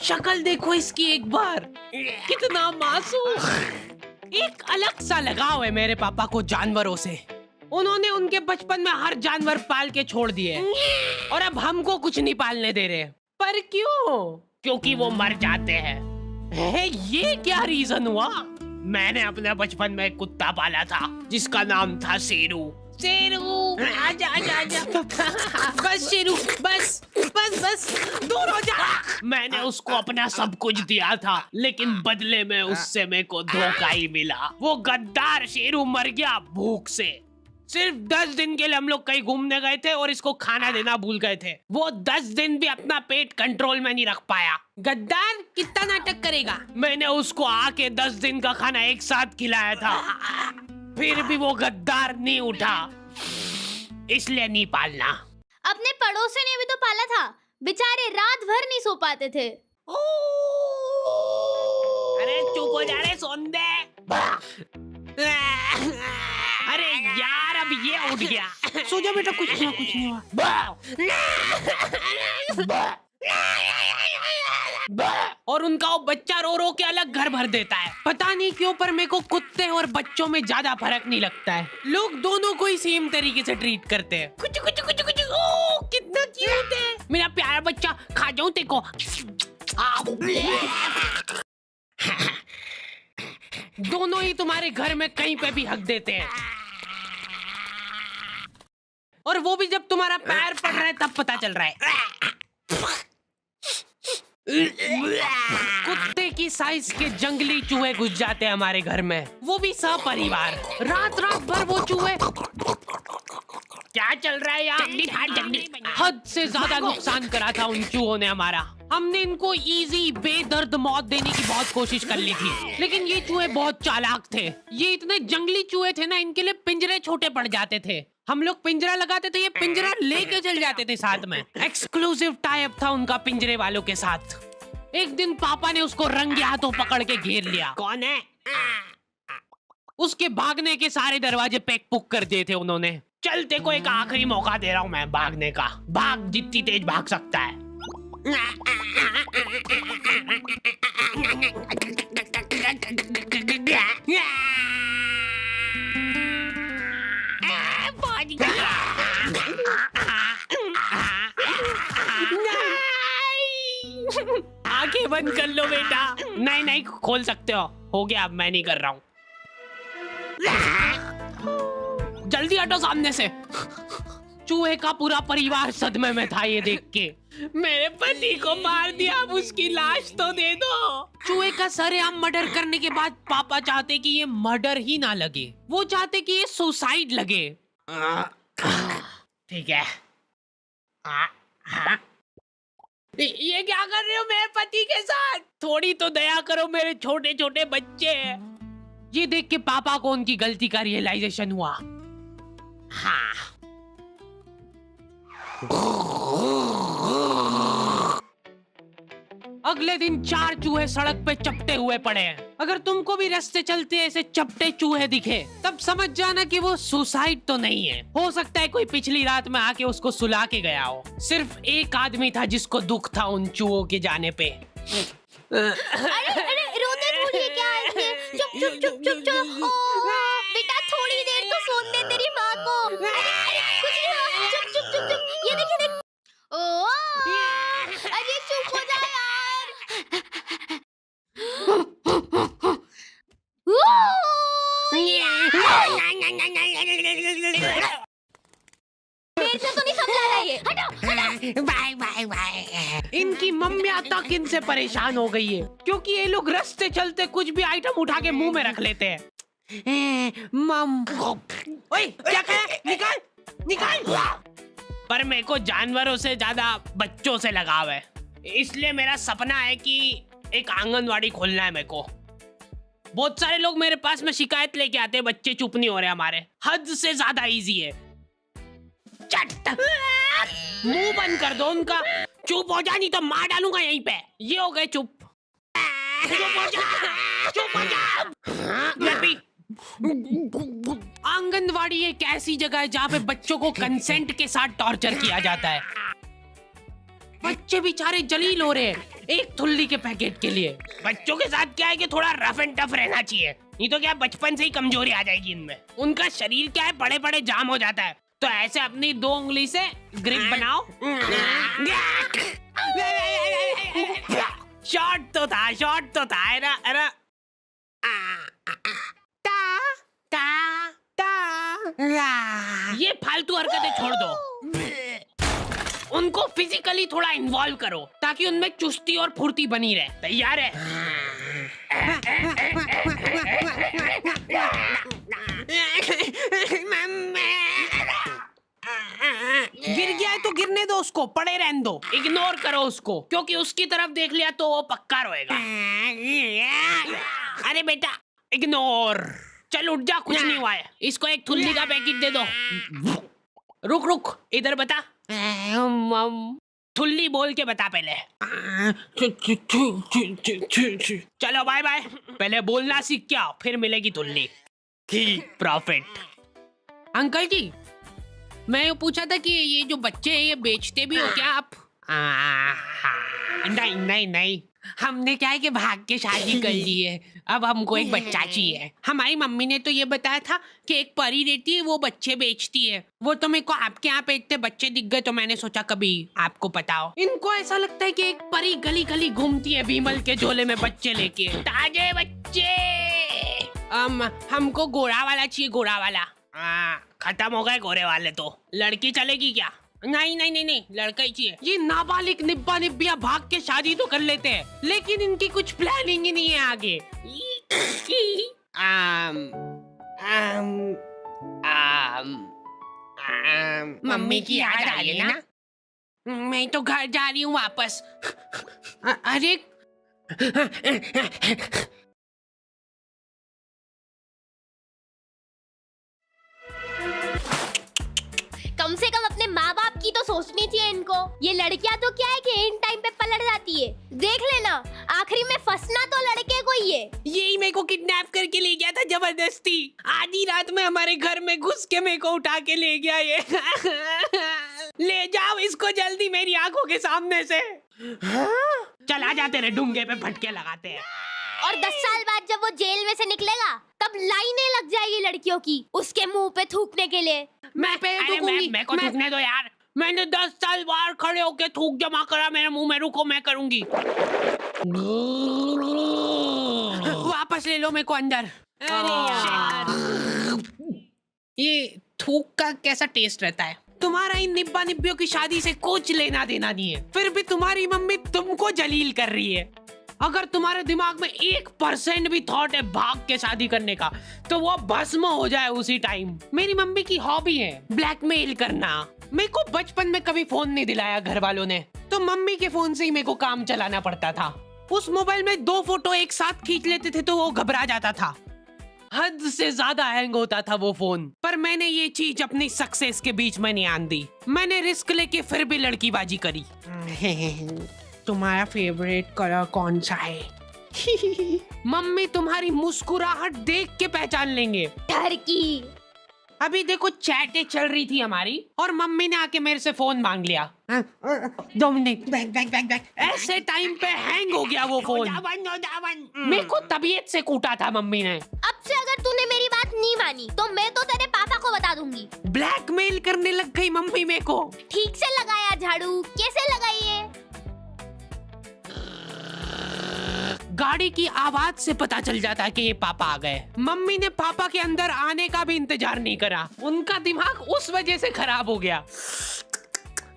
शक्ल देखो इसकी एक बार, कितना मासूम। एक अलग सा लगाव है मेरे पापा को जानवरों से। उन्होंने उनके बचपन में हर जानवर पाल के छोड़ दिए और अब हमको कुछ नहीं पालने दे रहे। पर क्यों? क्योंकि वो मर जाते हैं। ये क्या रीजन हुआ? मैंने अपने बचपन में एक कुत्ता पाला था जिसका नाम था शेरू। शेरू आजा आजा आजा। बस शेरू, बस बस बस, दूर हो जा। मैंने उसको अपना सब कुछ दिया था, लेकिन बदले में उससे मेरे को धोखा ही मिला। वो गद्दार शेरू मर गया भूख से। सिर्फ 10 दिन के लिए हम लोग कहीं घूमने गए थे और इसको खाना देना भूल गए थे। वो 10 दिन भी अपना पेट कंट्रोल में नहीं रख पाया। गद्दार कितना नाटक करेगा। मैंने उसको आके 10 दिन का खाना एक साथ खिलाया था, फिर भी वो गद्दार नहीं उठा। इसलिए नहीं पालना। अपने पड़ोसी ने भी तो पाला था, बेचारे रात भर नहीं सो पाते थे। अरे चुप हो जा रे सोंदे। अरे यार अब ये उठ गया। सो जा बेटा, कुछ नहीं हुआ। और उनका वो बच्चा रो रो के अलग घर भर देता है। पता नहीं क्यों, पर मेरे को कुत्ते और बच्चों में ज्यादा फर्क नहीं लगता है। लोग दोनों को ही सेम तरीके से ट्रीट करते हैं। कुछ कुछ कुछ कुछ। ओ कितना क्यूट है मेरा प्यारा बच्चा। खा जाऊं तेरे को। दोनों ही तुम्हारे घर में कहीं पे भी हक देते हैं, और वो भी जब तुम्हारा पैर पड़ रहा है तब पता चल रहा है। कुत्ते की साइज के जंगली चूहे घुस जाते हैं हमारे घर में, वो भी सपरिवार। रात रात भर वो चूहे। क्या चल रहा है यहाँ? हद से ज्यादा नुकसान करा था उन चूहों ने हमारा। हमने इनको इजी बेदर्द मौत देने की बहुत कोशिश कर ली थी, लेकिन ये चूहे बहुत चालाक थे। ये इतने जंगली चूहे थे ना, इनके लिए पिंजरे छोटे पड़ जाते थे। हम लोग पिंजरा लगाते थे, ये पिंजरा लेके चल जाते थे साथ में। एक्सक्लूसिव टाई अप था उनका पिंजरे वालों के साथ। एक दिन पापा ने उसको रंगे हाथों पकड़ के घेर लिया। कौन है? उसके भागने के सारे दरवाजे पैक पुक कर दिए थे उन्होंने। चलते को एक आखिरी मौका दे रहा हूँ मैं भागने का। भाग, जितनी तेज भाग सकता है। आंखें बंद कर लो बेटा। नहीं नहीं खोल सकते हो गया। अब मैं नहीं कर रहा हूँ। जल्दी हटो सामने से। चूहे का पूरा परिवार सदमे में था ये देख के। मेरे पति को मार दिया, अब उसकी लाश तो दे दो। चूहे का सरेआम मर्डर करने के बाद पापा चाहते कि ये मर्डर ही ना लगे, वो चाहते कि ये सुसाइड लगे। ठीक है। ये क्या कर रहे हो मेरे पति के साथ? थोड़ी तो दया करो, मेरे छोटे छोटे बच्चे हैं। ये देख के पापा को उनकी गलती का रियलाइजेशन हुआ। हाँ। अगले दिन 4 चूहे सड़क पे चपटे हुए पड़े हैं। अगर तुमको भी रास्ते चलते ऐसे चपटे चूहे दिखे, तब समझ जाना कि वो सुसाइड तो नहीं है। हो सकता है कोई पिछली रात में आके उसको सुला के गया हो। सिर्फ एक आदमी था जिसको दुख था उन चूहों के जाने पे। अरे रोते भूलिए क्या है? चुप चुप चुप चुप चुप। बेटा थोड़ी देर तो सोने दे तेरी माँ को। कुछ नहीं हुआ। चुप चुप चुप चुप। ये देख ये देख। अरे चुप हो जा यार। मेरे से तो नहीं समझा रहा ये। हटो। Bye bye bye. इनकी मम्मियाँ तक इनसे परेशान हो गई है, क्योंकि ये लोग रास्ते चलते कुछ भी आइटम उठा के मुंह में रख लेते हैं। मम, ओए क्या कहा? निकाल निकाल। पर मेरे को जानवरों से ज्यादा बच्चों से लगाव है, इसलिए मेरा सपना है कि एक आंगनवाड़ी खोलना है मेरे को। बहुत सारे लोग मेरे पास में शिकायत लेके आते हैं, बच्चे चुप नहीं हो रहे हमारे। हद से ज्यादा इजी है। चट मुंह बंद कर दो उनका। चुप हो जा, नहीं तो मार डालूंगा यहीं पे। ये हो गए चुप। चुप हो जा, चुप हो जा। आंगनवाड़ी एक ऐसी जगह है जहाँ पे बच्चों को कंसेंट के साथ टॉर्चर किया जाता है। बच्चे बेचारे जलील हो रहे हैं एक थुल्ली के पैकेट के लिए। बच्चों के साथ क्या है कि थोड़ा रफ एंड टफ रहना चाहिए, नहीं तो क्या बचपन से ही कमजोरी आ जाएगी इनमें। उनका शरीर क्या है बड़े बड़े जाम हो जाता है, तो ऐसे अपनी 2 उंगली से ग्रिप बनाओ। शॉट तो था अरे ये फालतू हरकतें छोड़ दो, उनको फिजिकली थोड़ा इन्वॉल्व करो ताकि उनमें चुस्ती और फुर्ती बनी रहे। तैयार है? गिर गया है तो गिरने दो उसको, पड़े रहने दो, इग्नोर करो उसको, क्योंकि उसकी तरफ देख लिया तो वो पक्का रोएगा। अरे बेटा इग्नोर, चल उठ जा, कुछ नहीं हुआ है। इसको एक थुल्ली का पैकेट दे दो। रुक इधर बता, थुल्ली बोल के बता पहले। चलो बाय बाय, पहले बोलना सीख के आओ फिर मिलेगी थुल्ली। प्रॉफिट। अंकल जी मैं ये पूछा था कि ये जो बच्चे हैं ये बेचते भी हो क्या आप? नहीं, हमने क्या है कि भाग के शादी कर ली है, अब हमको एक बच्चा चाहिए। हमारी मम्मी ने तो ये बताया था कि एक परी रहती है वो बच्चे बेचती है। वो तो मेरे को आपके यहाँ पे इतने बच्चे दिख गए तो मैंने सोचा कभी आपको पता हो। इनको ऐसा लगता है कि एक परी गली गली घूमती है बीमल के झोले में बच्चे लेके, ताजे बच्चे। हमको गोरा वाला चाहिए, गोरा वाला। खत्म हो गए गोरे वाले तो। लड़की चलेगी क्या? नहीं, लड़का ही चाहिए। ये नाबालिग निब्बा निब्बिया भाग के शादी तो कर लेते हैं, लेकिन इनकी कुछ प्लानिंग ही नहीं है आगे। मम्मी की याद आ रही है ना? मैं तो घर जा रही हूँ वापस। अरे कम से कम अपने माँ बाप की तो सोचनी चाहिए इनको। ये लड़कियां तो क्या है कि इन टाइम पे पलट जाती है। देख लेना आखिरी में फंसना तो लड़के को ही है। यही मेरे को किडनैप करके ले गया था जबरदस्ती। आधी रात में हमारे घर में घुस के मेरे को उठा के ले गया ये। ले जाओ इसको जल्दी मेरी आंखों के सामने से। चला जाते रहे डूंगे पे फटके लगाते हैं। और 10 साल बाद जब वो जेल में से निकलेगा तब लाइनें लग जाएगी लड़कियों की उसके मुंह पे थूकने के लिए। मैं को थूकने दो यार। मैंने 10 साल बाहर खड़े होके थूक जमा करा मेरे मुंह में। रुको मैं करूंगी। वापस ले लो मेरे को अंदर। अरे यार ये थूक का कैसा टेस्ट रहता है? तुम्हारा इन निब्बा निब्बियों की शादी से कुछ लेना देना नहीं है, फिर भी तुम्हारी मम्मी तुमको जलील कर रही है। अगर तुम्हारे दिमाग में 1% भी थॉट है भाग के शादी करने का तो वो भस्म हो जाए उसी टाइम। मेरी मम्मी की हॉबी है ब्लैकमेल करना। मेरे को बचपन में कभी फोन नहीं दिलाया घर वालों ने, तो मम्मी के फोन से ही मेरे को काम चलाना पड़ता था। उस मोबाइल में 2 फोटो एक साथ खींच लेते थे तो वो घबरा जाता था। हद से ज्यादा हैंग होता था वो फोन। पर मैंने ये चीज अपनी सक्सेस के बीच में नहीं आन दी। मैंने रिस्क लेके फिर भी लड़कीबाजी करी। तुम्हारा फेवरेट कलर कौन सा है? मम्मी तुम्हारी मुस्कुराहट देख के पहचान लेंगे। डर की। अभी देखो चैटें चल रही थी हमारी और मम्मी ने आके मेरे से फोन मांग लिया। 2 मिनट बैक। ऐसे टाइम पे हैंग हो गया वो फोन। मेरे को तबीयत से कूटा था मम्मी ने। अब से अगर तूने मेरी बात नहीं मानी तो मैं तो तेरे पापा को बता दूंगी। ब्लैकमेल करने लग गई मम्मी मेरे को। ठीक से लगाया झाड़ू? कैसे लगाई है? गाड़ी की आवाज से पता चल जाता है कि ये पापा आ गए। मम्मी ने पापा के अंदर आने का भी इंतजार नहीं करा। उनका दिमाग उस वजह से खराब हो गया।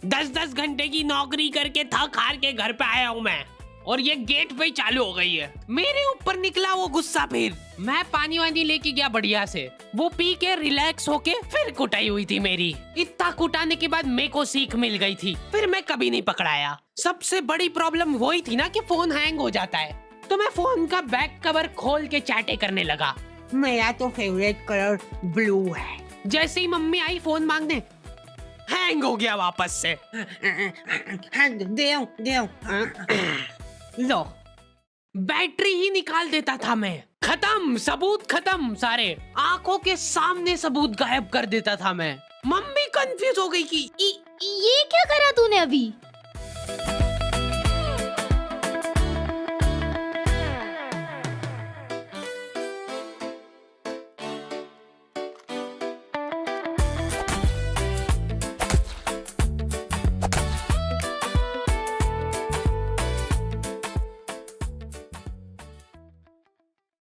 10-10 घंटे की नौकरी करके थक हार के घर पे आया हूँ मैं, और ये गेट पे ही चालू हो गई है। मेरे ऊपर निकला वो गुस्सा। फिर मैं पानी वानी लेके गया बढ़िया से, वो पी के रिलैक्स होके फिर कुटाई हुई थी मेरी। इतना कुटाने के बाद मेरे को सीख मिल गई थी, फिर मैं कभी नहीं पकड़ाया। सबसे बड़ी प्रॉब्लम वही थी ना कि फोन हैंग हो जाता है, तो मैं फोन का बैक कवर खोल के चैटे करने लगा। मेरा तो फेवरेट कलर ब्लू है। जैसे ही मम्मी आई फोन मांगने, हैंग हो गया वापस से। दे लो, बैटरी ही निकाल देता था मैं। खत्म, सबूत खत्म सारे। आंखों के सामने सबूत गायब कर देता था मैं। मम्मी कंफ्यूज हो गई कि ये क्या करा तूने अभी?